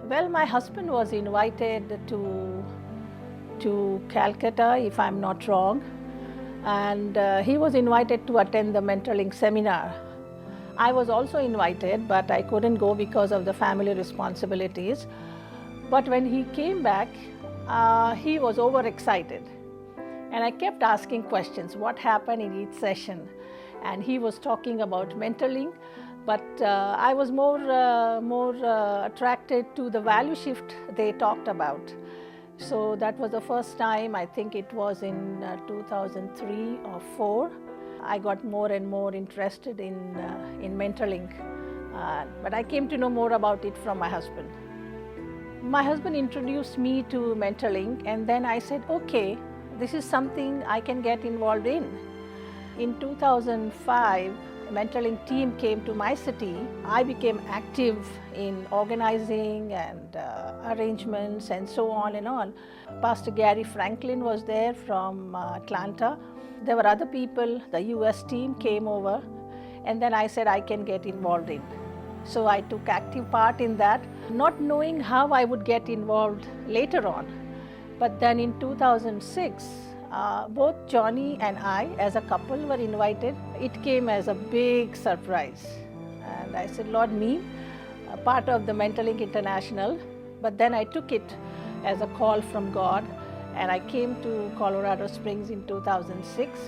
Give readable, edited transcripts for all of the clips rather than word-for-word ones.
Well, my husband was invited to Calcutta, if I'm not wrong, and he was invited to attend the MentorLink seminar. I was also invited, but I couldn't go because of the family responsibilities. But when he came back, he was overexcited. And I kept asking questions, what happened in each session? And he was talking about MentorLink, but I was more attracted to the value shift they talked about. So that was the first time, I think it was in 2003 or 4. I got more and more interested in MentorLink, but I came to know more about it from my husband. My husband introduced me to MentorLink, and then I said, okay, this is something I can get involved in. In 2005, MentorLink team came to my city. I became active in organizing and arrangements and so on and on. Pastor Gary Franklin was there from Atlanta. There were other people, the US team came over, and then I said I can get involved in. So I took active part in that, not knowing how I would get involved later on. But then in 2006, both Johnny and I, as a couple, were invited. It came as a big surprise. And I said, Lord, me, a part of the MentorLink International. But then I took it as a call from God, and I came to Colorado Springs in 2006.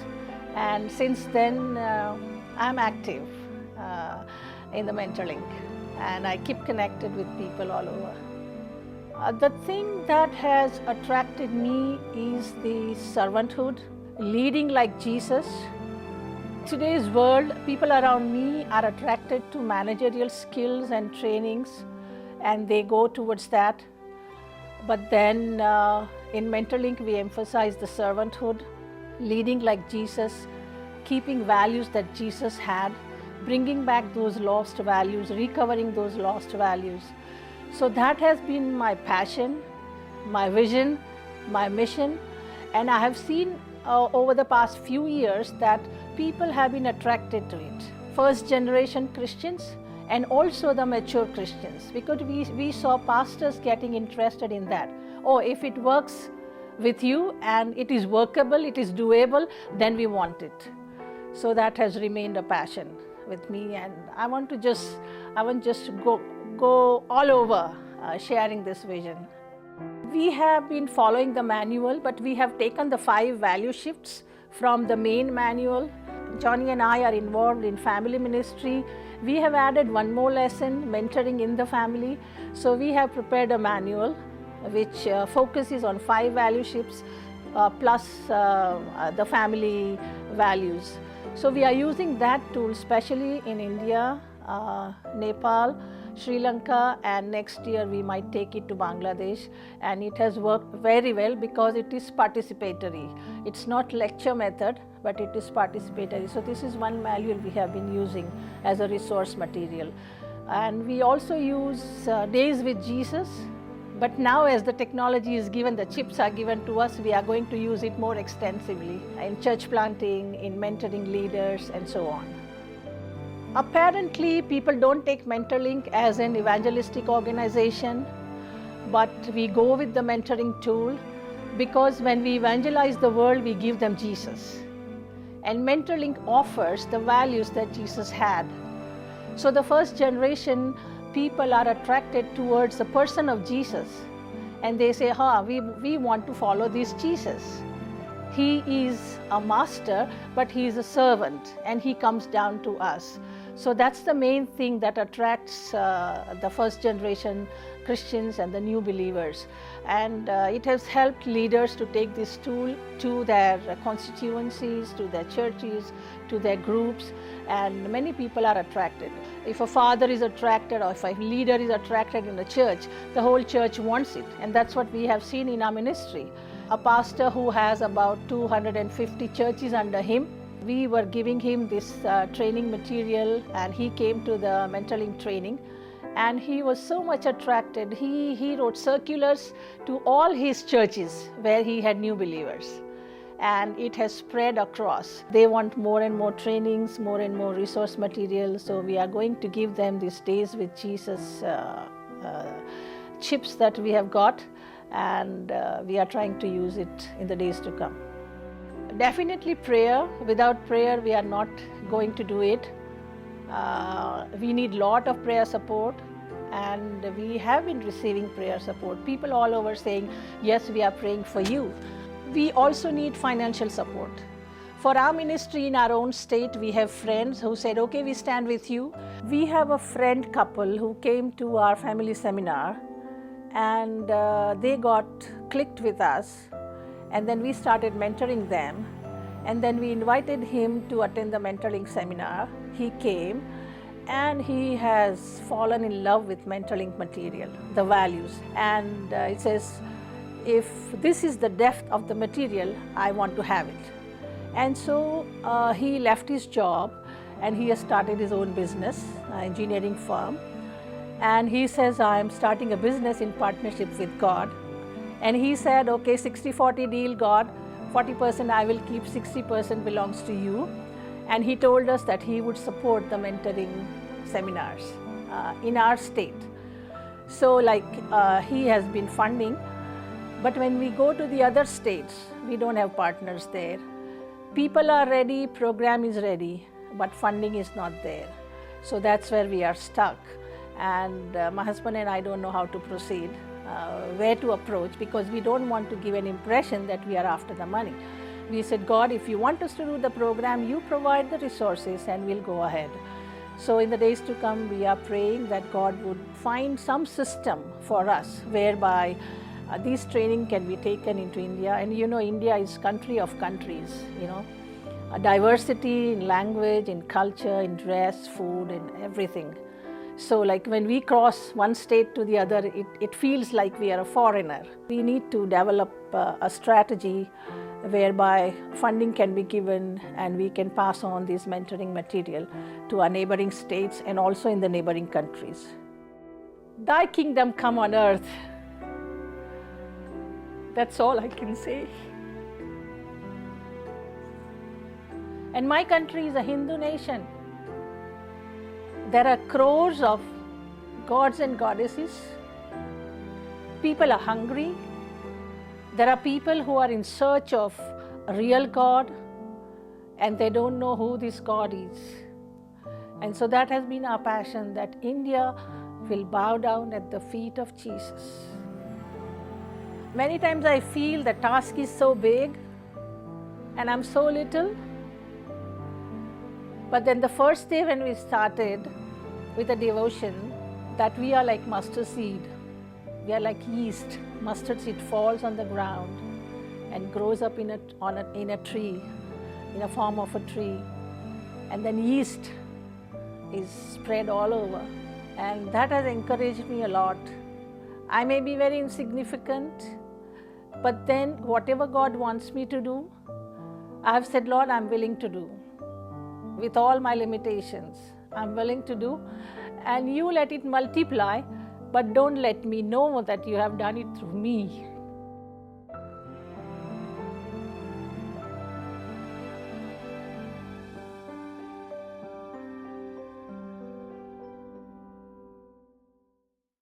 And since then, I'm active in the MentorLink, and I keep connected with people all over. The thing that has attracted me is the servanthood, leading like Jesus. Today's world, people around me are attracted to managerial skills and trainings, and they go towards that. But then in MentorLink, we emphasize the servanthood, leading like Jesus, keeping values that Jesus had, bringing back those lost values, recovering those lost values. So that has been my passion, my vision, my mission, and I have seen over the past few years that people have been attracted to it. First generation Christians and also the mature Christians, because we saw pastors getting interested in that. Oh, if it works with you and it is workable, it is doable, then we want it. So that has remained a passion with me, and I want to just go all over sharing this vision. We have been following the manual, but we have taken the 5 value shifts from the main manual. Johnny and I are involved in family ministry. We have added one more lesson, mentoring in the family. So we have prepared a manual which focuses on 5 value shifts plus the family values. So we are using that tool especially in India, Nepal, Sri Lanka, and next year we might take it to Bangladesh, and it has worked very well because it is participatory. It's not lecture method, but it is participatory. So this is one manual we have been using as a resource material. And we also use Days with Jesus, but now as the technology is given, the chips are given to us, we are going to use it more extensively in church planting, in mentoring leaders, and so on. Apparently, people don't take MentorLink as an evangelistic organization, but we go with the mentoring tool because when we evangelize the world, we give them Jesus. And MentorLink offers the values that Jesus had. So the first generation people are attracted towards the person of Jesus, and they say, we want to follow this Jesus. He is a master, but he is a servant, and he comes down to us. So that's the main thing that attracts the first generation Christians and the new believers. And it has helped leaders to take this tool to their constituencies, to their churches, to their groups, and many people are attracted. If a father is attracted or if a leader is attracted in a church, the whole church wants it, and that's what we have seen in our ministry. A pastor who has about 250 churches under him, we were giving him this training material, and he came to the MentorLink training, and he was so much attracted. He wrote circulars to all his churches where he had new believers, and it has spread across. They want more and more trainings, more and more resource material, so we are going to give them these Days with Jesus chips that we have got, and we are trying to use it in the days to come. Definitely prayer. Without prayer, we are not going to do it. We need lot of prayer support, and we have been receiving prayer support. People all over saying, yes, we are praying for you. We also need financial support. For our ministry in our own state, we have friends who said, okay, we stand with you. We have a friend couple who came to our family seminar, and they got clicked with us, and then we started mentoring them, and then we invited him to attend the MentorLink seminar. He came, and he has fallen in love with MentorLink material, the values, and it says, if this is the depth of the material, I want to have it. And so he left his job, and he has started his own business, engineering firm. And he says, I am starting a business in partnership with God. And he said, okay, 60-40 deal, God, 40% I will keep, 60% belongs to you. And he told us that he would support the mentoring seminars in our state. So he has been funding, but when we go to the other states, we don't have partners there. People are ready, program is ready, but funding is not there. So that's where we are stuck. And my husband and I don't know how to proceed, where to approach, because we don't want to give an impression that we are after the money. We said, God, if you want us to do the program, you provide the resources and we'll go ahead. So in the days to come, we are praying that God would find some system for us whereby these training can be taken into India. And you know, India is country of countries, you know, diversity in language, in culture, in dress, food, and everything. So when we cross one state to the other, it feels like we are a foreigner. We need to develop a strategy whereby funding can be given and we can pass on this mentoring material to our neighboring states and also in the neighboring countries. Thy kingdom come on earth. That's all I can say. And my country is a Hindu nation. There are crores of gods and goddesses. People are hungry. There are people who are in search of a real God, and they don't know who this God is. And so that has been our passion, that India will bow down at the feet of Jesus. Many times I feel the task is so big and I'm so little. But then the first day when we started with a devotion, that we are like mustard seed. We are like yeast. Mustard seed falls on the ground and grows up in a tree, in a form of a tree. And then yeast is spread all over. And that has encouraged me a lot. I may be very insignificant, but then whatever God wants me to do, I have said, Lord, I'm willing to do. With all my limitations, I'm willing to do, and you let it multiply, but don't let me know that you have done it through me.